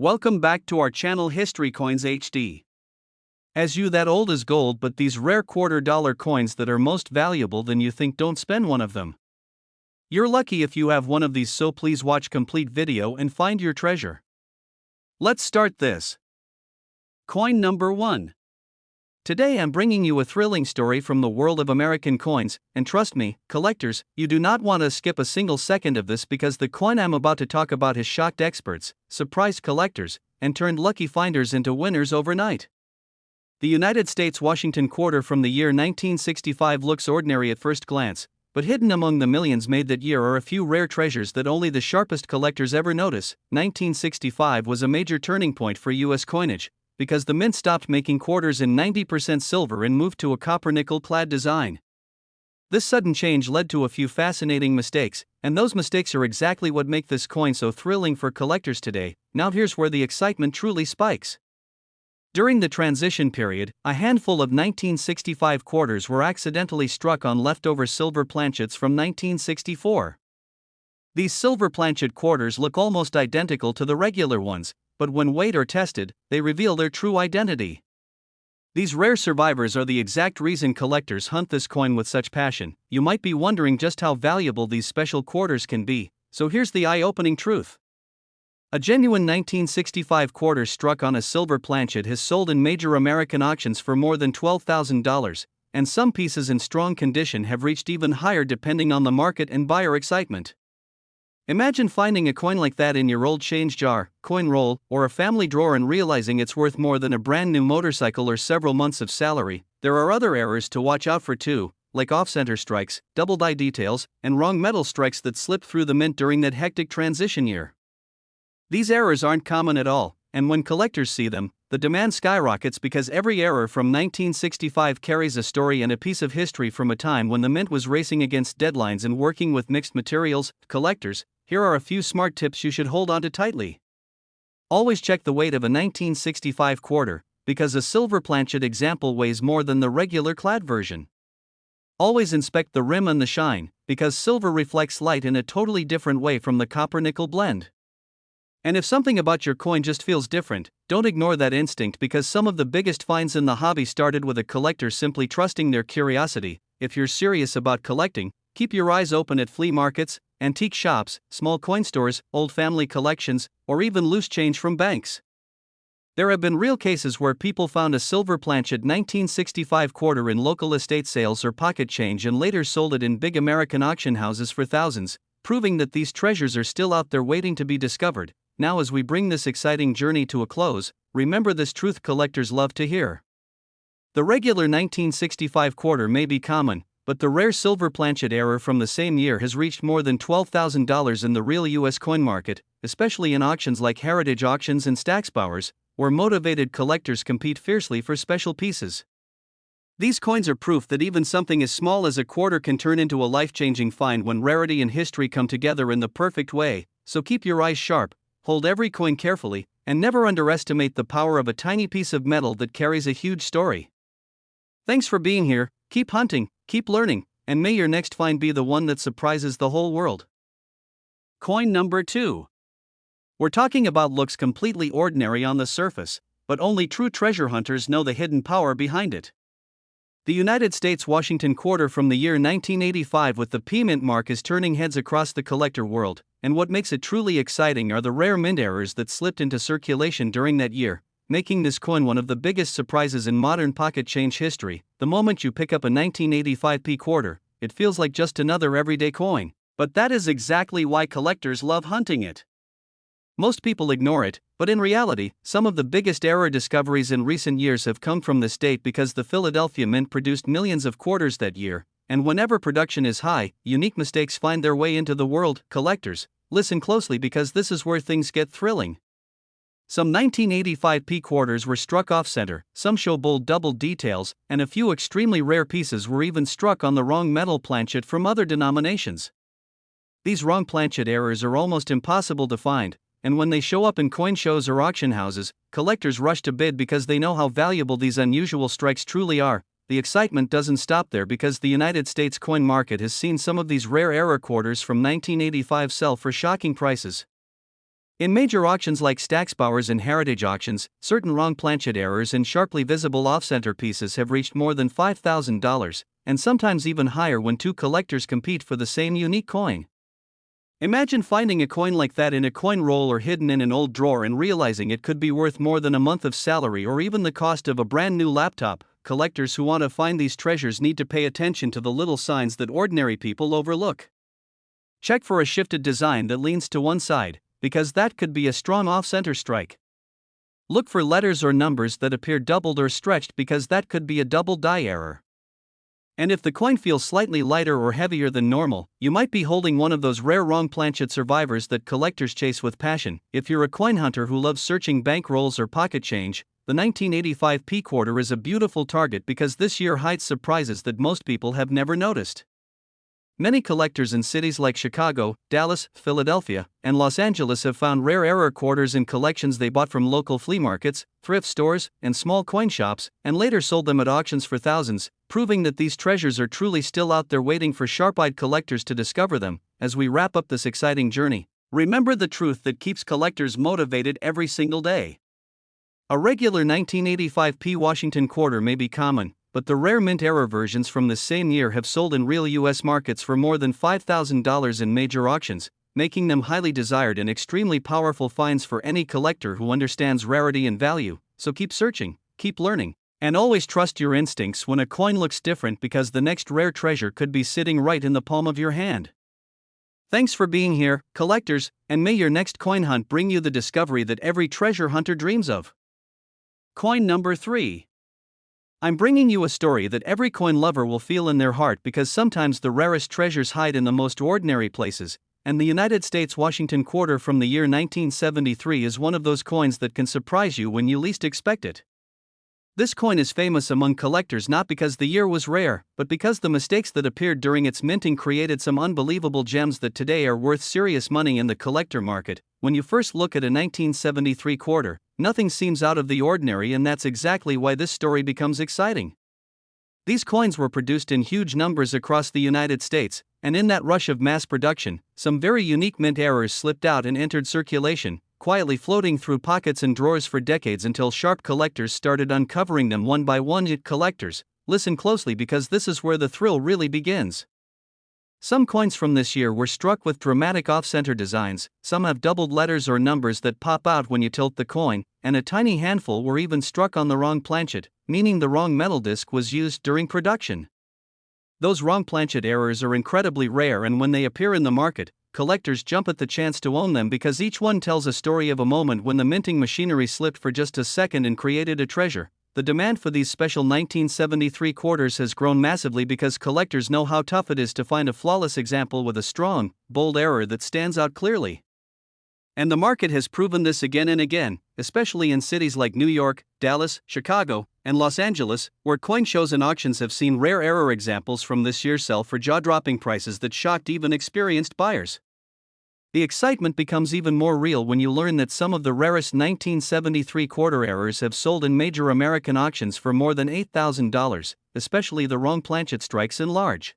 Welcome back to our channel History Coins HD. As you that old is gold, but these rare $quarter coins that are most valuable than you think, don't spend one of them. You're lucky if you have one of these, so please watch complete video and find your treasure. Let's start this. Coin number 1. Today I'm bringing you a thrilling story from the world of American coins, and trust me, collectors, you do not want to skip a single second of this, because the coin I'm about to talk about has shocked experts, surprised collectors, and turned lucky finders into winners overnight. The United States Washington quarter from the year 1965 looks ordinary at first glance, but hidden among the millions made that year are a few rare treasures that only the sharpest collectors ever notice. 1965 was a major turning point for U.S. coinage, because the mint stopped making quarters in 90% silver and moved to a copper-nickel clad design. This sudden change led to a few fascinating mistakes, and those mistakes are exactly what make this coin so thrilling for collectors today. Now here's where the excitement truly spikes. During the transition period, a handful of 1965 quarters were accidentally struck on leftover silver planchets from 1964. These silver planchet quarters look almost identical to the regular ones, but when weighed or tested, they reveal their true identity. These rare survivors are the exact reason collectors hunt this coin with such passion. You might be wondering just how valuable these special quarters can be, so here's the eye-opening truth. A genuine 1965 quarter struck on a silver planchet has sold in major American auctions for more than $12,000, and some pieces in strong condition have reached even higher depending on the market and buyer excitement. Imagine finding a coin like that in your old change jar, coin roll, or a family drawer and realizing it's worth more than a brand new motorcycle or several months of salary. There are other errors to watch out for too, like off-center strikes, double die details, and wrong metal strikes that slip through the mint during that hectic transition year. These errors aren't common at all, and when collectors see them, the demand skyrockets, because every error from 1965 carries a story and a piece of history from a time when the mint was racing against deadlines and working with mixed materials. Collectors, here are a few smart tips you should hold on to tightly. Always check the weight of a 1965 quarter, because a silver planchet example weighs more than the regular clad version. Always inspect the rim and the shine, because silver reflects light in a totally different way from the copper-nickel blend. And if something about your coin just feels different, don't ignore that instinct, because some of the biggest finds in the hobby started with a collector simply trusting their curiosity. If you're serious about collecting, keep your eyes open at flea markets, antique shops, small coin stores, old family collections, or even loose change from banks. There have been real cases where people found a silver planchet 1965 quarter in local estate sales or pocket change and later sold it in big American auction houses for thousands, proving that these treasures are still out there waiting to be discovered. Now, as we bring this exciting journey to a close, remember this truth collectors love to hear. The regular 1965 quarter may be common, but the rare silver planchet error from the same year has reached more than $12,000 in the real U.S. coin market, especially in auctions like heritage auctions and Stacksbauers, where motivated collectors compete fiercely for special pieces. These coins are proof that even something as small as a quarter can turn into a life-changing find when rarity and history come together in the perfect way. So keep your eyes sharp, hold every coin carefully, and never underestimate the power of a tiny piece of metal that carries a huge story. Thanks for being here. Keep hunting, keep learning, and may your next find be the one that surprises the whole world. Coin number 2. We're talking about looks completely ordinary on the surface, but only true treasure hunters know the hidden power behind it. The United States Washington quarter from the year 1985 with the P mint mark is turning heads across the collector world, and what makes it truly exciting are the rare mint errors that slipped into circulation during that year, making this coin one of the biggest surprises in modern pocket change history. The moment you pick up a 1985 P quarter, it feels like just another everyday coin, but that is exactly why collectors love hunting it. Most people ignore it, but in reality, some of the biggest error discoveries in recent years have come from this date, because the Philadelphia Mint produced millions of quarters that year, and whenever production is high, unique mistakes find their way into the world. Collectors, listen closely, because this is where things get thrilling. Some 1985 P quarters were struck off-center, some show bold double details, and a few extremely rare pieces were even struck on the wrong metal planchet from other denominations. These wrong planchet errors are almost impossible to find, and when they show up in coin shows or auction houses, collectors rush to bid because they know how valuable these unusual strikes truly are. The excitement doesn't stop there, because the United States coin market has seen some of these rare error quarters from 1985 sell for shocking prices. In major auctions like Stacksbauer's and Heritage auctions, certain wrong planchet errors and sharply visible off-center pieces have reached more than $5,000, and sometimes even higher when two collectors compete for the same unique coin. Imagine finding a coin like that in a coin roll or hidden in an old drawer and realizing it could be worth more than a month of salary or even the cost of a brand new laptop. Collectors who want to find these treasures need to pay attention to the little signs that ordinary people overlook. Check for a shifted design that leans to one side, because that could be a strong off-center strike. Look for letters or numbers that appear doubled or stretched, because that could be a double die error. And if the coin feels slightly lighter or heavier than normal, you might be holding one of those rare wrong planchet survivors that collectors chase with passion. If you're a coin hunter who loves searching bank rolls or pocket change, the 1985 P quarter is a beautiful target because this year hides surprises that most people have never noticed. Many collectors in cities like Chicago, Dallas, Philadelphia, and Los Angeles have found rare error quarters in collections they bought from local flea markets, thrift stores, and small coin shops, and later sold them at auctions for thousands, proving that these treasures are truly still out there waiting for sharp-eyed collectors to discover them. As we wrap up this exciting journey, remember the truth that keeps collectors motivated every single day. A regular 1985 P Washington quarter may be common, but the rare mint error versions from the same year have sold in real U.S. markets for more than $5,000 in major auctions, making them highly desired and extremely powerful finds for any collector who understands rarity and value. So keep searching, keep learning, and always trust your instincts when a coin looks different, because the next rare treasure could be sitting right in the palm of your hand. Thanks for being here, collectors, and may your next coin hunt bring you the discovery that every treasure hunter dreams of. Coin number 3. I'm bringing you a story that every coin lover will feel in their heart, because sometimes the rarest treasures hide in the most ordinary places, and the United States Washington quarter from the year 1973 is one of those coins that can surprise you when you least expect it. This coin is famous among collectors not because the year was rare, but because the mistakes that appeared during its minting created some unbelievable gems that today are worth serious money in the collector market. When you first look at a 1973 quarter, nothing seems out of the ordinary, and that's exactly why this story becomes exciting. These coins were produced in huge numbers across the United States, and in that rush of mass production, some very unique mint errors slipped out and entered circulation, quietly floating through pockets and drawers for decades until sharp collectors started uncovering them one by one. Collectors, listen closely, because this is where the thrill really begins. Some coins from this year were struck with dramatic off-center designs, some have doubled letters or numbers that pop out when you tilt the coin, and a tiny handful were even struck on the wrong planchet, meaning the wrong metal disc was used during production. Those wrong planchet errors are incredibly rare, and when they appear in the market, collectors jump at the chance to own them, because each one tells a story of a moment when the minting machinery slipped for just a second and created a treasure. The demand for these special 1973 quarters has grown massively because collectors know how tough it is to find a flawless example with a strong, bold error that stands out clearly. And the market has proven this again and again, especially in cities like New York, Dallas, Chicago, and Los Angeles, where coin shows and auctions have seen rare error examples from this year sell for jaw-dropping prices that shocked even experienced buyers. The excitement becomes even more real when you learn that some of the rarest 1973 quarter errors have sold in major American auctions for more than $8,000, especially the wrong planchet strikes in large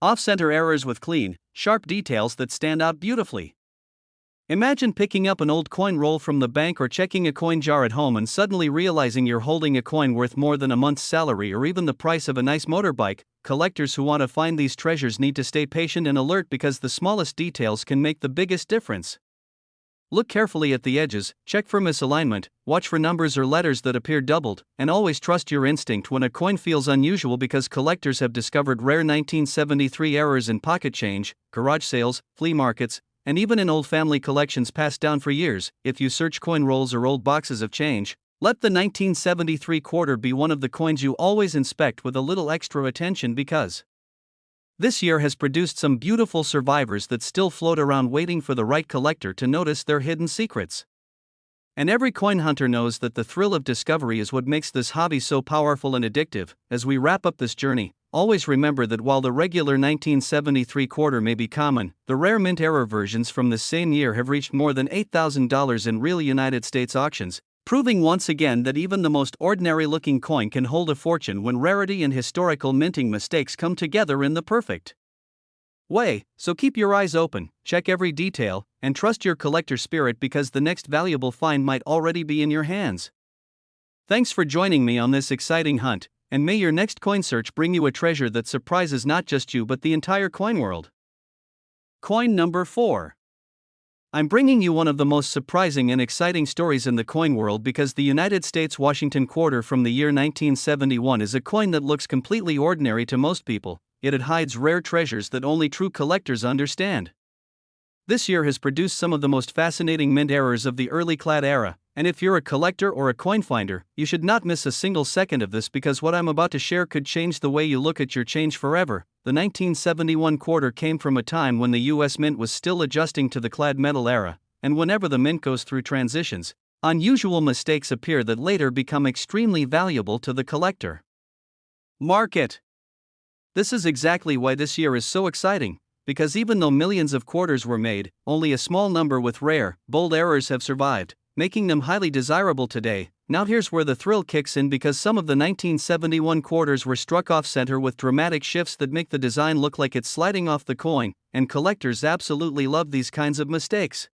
off-center errors with clean, sharp details that stand out beautifully. Imagine picking up an old coin roll from the bank or checking a coin jar at home and suddenly realizing you're holding a coin worth more than a month's salary or even the price of a nice motorbike. Collectors who want to find these treasures need to stay patient and alert, because the smallest details can make the biggest difference. Look carefully at the edges, check for misalignment, watch for numbers or letters that appear doubled, and always trust your instinct when a coin feels unusual, because collectors have discovered rare 1973 errors in pocket change, garage sales, flea markets, and even in old family collections passed down for years. If you search coin rolls or old boxes of change, let the 1973 quarter be one of the coins you always inspect with a little extra attention, because this year has produced some beautiful survivors that still float around waiting for the right collector to notice their hidden secrets. And every coin hunter knows that the thrill of discovery is what makes this hobby so powerful and addictive. As we wrap up this journey, always remember that while the regular 1973 quarter may be common, the rare mint error versions from this same year have reached more than $8,000 in real United States auctions, proving once again that even the most ordinary-looking coin can hold a fortune when rarity and historical minting mistakes come together in the perfect way. So keep your eyes open, check every detail, and trust your collector spirit because the next valuable find might already be in your hands. Thanks for joining me on this exciting hunt, and may your next coin search bring you a treasure that surprises not just you but the entire coin world. Coin number 4. I'm bringing you one of the most surprising and exciting stories in the coin world because the United States Washington quarter from the year 1971 is a coin that looks completely ordinary to most people, yet it hides rare treasures that only true collectors understand. This year has produced some of the most fascinating mint errors of the early clad era, and if you're a collector or a coin finder, you should not miss a single second of this because what I'm about to share could change the way you look at your change forever. The 1971 quarter came from a time when the US Mint was still adjusting to the clad metal era, and whenever the mint goes through transitions, unusual mistakes appear that later become extremely valuable to the collector. Market. This is exactly why this year is so exciting, because even though millions of quarters were made, only a small number with rare, bold errors have survived, making them highly desirable today. Now here's where the thrill kicks in because some of the 1971 quarters were struck off-center with dramatic shifts that make the design look like it's sliding off the coin, and collectors absolutely love these kinds of mistakes.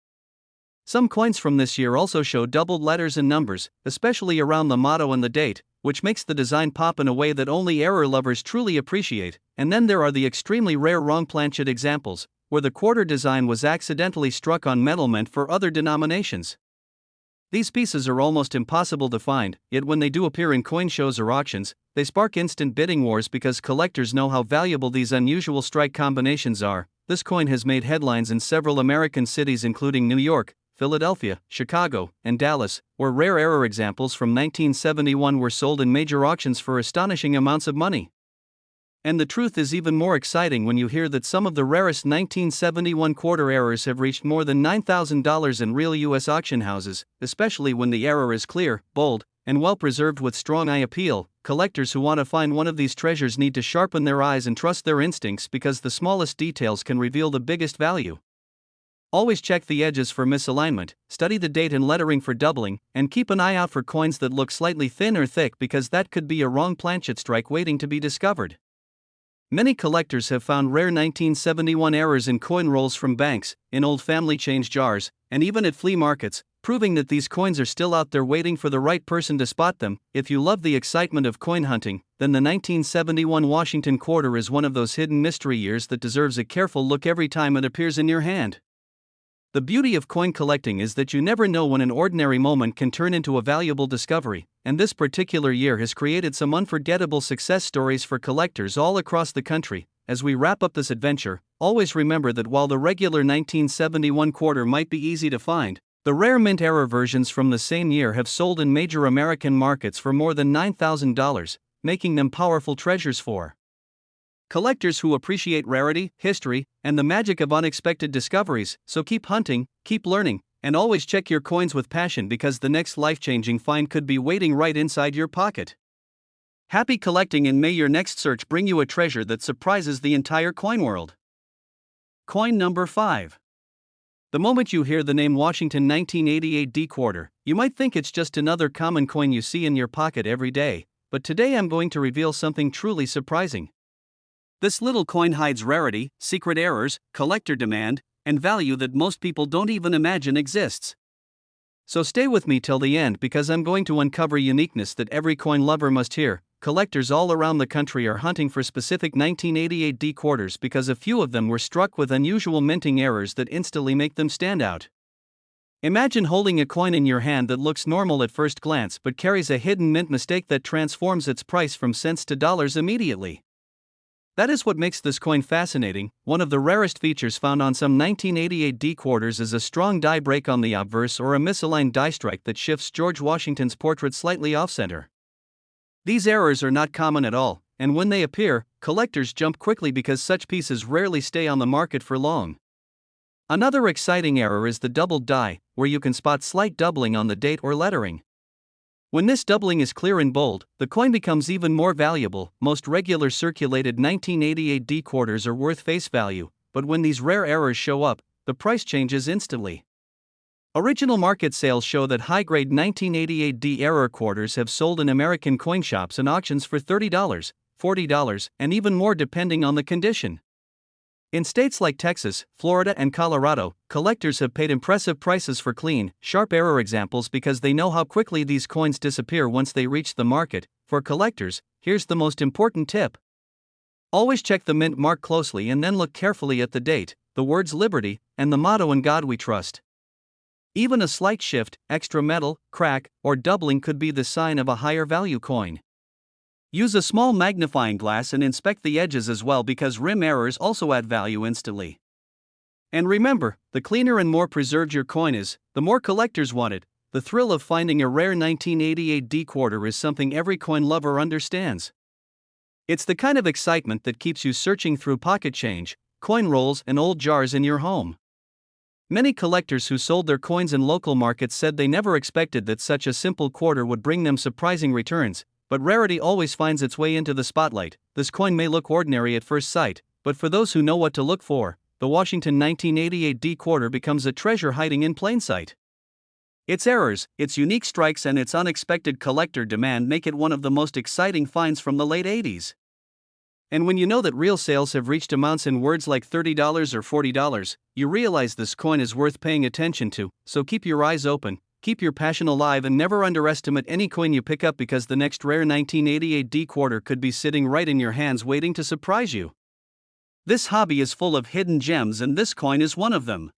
Some coins from this year also show doubled letters and numbers, especially around the motto and the date, which makes the design pop in a way that only error lovers truly appreciate. And then there are the extremely rare wrong planchet examples, where the quarter design was accidentally struck on metal meant for other denominations. These pieces are almost impossible to find, yet when they do appear in coin shows or auctions, they spark instant bidding wars because collectors know how valuable these unusual strike combinations are. This coin has made headlines in several American cities including New York, Philadelphia, Chicago, and Dallas, where rare error examples from 1971 were sold in major auctions for astonishing amounts of money. And the truth is even more exciting when you hear that some of the rarest 1971 quarter errors have reached more than $9,000 in real U.S. auction houses, especially when the error is clear, bold, and well preserved with strong eye appeal. Collectors who want to find one of these treasures need to sharpen their eyes and trust their instincts because the smallest details can reveal the biggest value. Always check the edges for misalignment, study the date and lettering for doubling, and keep an eye out for coins that look slightly thin or thick because that could be a wrong planchet strike waiting to be discovered. Many collectors have found rare 1971 errors in coin rolls from banks, in old family change jars, and even at flea markets, proving that these coins are still out there waiting for the right person to spot them. If you love the excitement of coin hunting, then the 1971 Washington quarter is one of those hidden mystery years that deserves a careful look every time it appears in your hand. The beauty of coin collecting is that you never know when an ordinary moment can turn into a valuable discovery, and this particular year has created some unforgettable success stories for collectors all across the country. As we wrap up this adventure, always remember that while the regular 1971 quarter might be easy to find, the rare mint error versions from the same year have sold in major American markets for more than $9,000, making them powerful treasures for collectors who appreciate rarity, history, and the magic of unexpected discoveries. So keep hunting, keep learning, and always check your coins with passion because the next life-changing find could be waiting right inside your pocket. Happy collecting, and may your next search bring you a treasure that surprises the entire coin world. Coin number 5. The moment you hear the name Washington 1988 D quarter, you might think it's just another common coin you see in your pocket every day, but today I'm going to reveal something truly surprising. This little coin hides rarity, secret errors, collector demand, and value that most people don't even imagine exists. So stay with me till the end because I'm going to uncover uniqueness that every coin lover must hear. Collectors all around the country are hunting for specific 1988 D quarters because a few of them were struck with unusual minting errors that instantly make them stand out. Imagine holding a coin in your hand that looks normal at first glance but carries a hidden mint mistake that transforms its price from cents to dollars immediately. That is what makes this coin fascinating. One of the rarest features found on some 1988 D quarters is a strong die break on the obverse or a misaligned die strike that shifts George Washington's portrait slightly off-center. These errors are not common at all, and when they appear, collectors jump quickly because such pieces rarely stay on the market for long. Another exciting error is the doubled die, where you can spot slight doubling on the date or lettering. When this doubling is clear and bold, the coin becomes even more valuable. Most regular circulated 1988 D quarters are worth face value, but when these rare errors show up, the price changes instantly. Original market sales show that high-grade 1988 D error quarters have sold in American coin shops and auctions for $30, $40, and even more depending on the condition. In states like Texas, Florida, and Colorado, collectors have paid impressive prices for clean, sharp error examples because they know how quickly these coins disappear once they reach the market. For collectors, here's the most important tip. Always check the mint mark closely and then look carefully at the date, the words Liberty, and the motto In God We Trust. Even a slight shift, extra metal, crack, or doubling could be the sign of a higher value coin. Use a small magnifying glass and inspect the edges as well because rim errors also add value instantly. And remember, the cleaner and more preserved your coin is, the more collectors want it. The thrill of finding a rare 1988 D quarter is something every coin lover understands. It's the kind of excitement that keeps you searching through pocket change, coin rolls, and old jars in your home. Many collectors who sold their coins in local markets said they never expected that such a simple quarter would bring them surprising returns. But rarity always finds its way into the spotlight. This coin may look ordinary at first sight, but for those who know what to look for, the Washington 1988 D quarter becomes a treasure hiding in plain sight. Its errors, its unique strikes, and its unexpected collector demand make it one of the most exciting finds from the late 80s. And when you know that real sales have reached amounts in words like $30 or $40, you realize this coin is worth paying attention to, so keep your eyes open. Keep your passion alive and never underestimate any coin you pick up because the next rare 1988 D quarter could be sitting right in your hands waiting to surprise you. This hobby is full of hidden gems and this coin is one of them.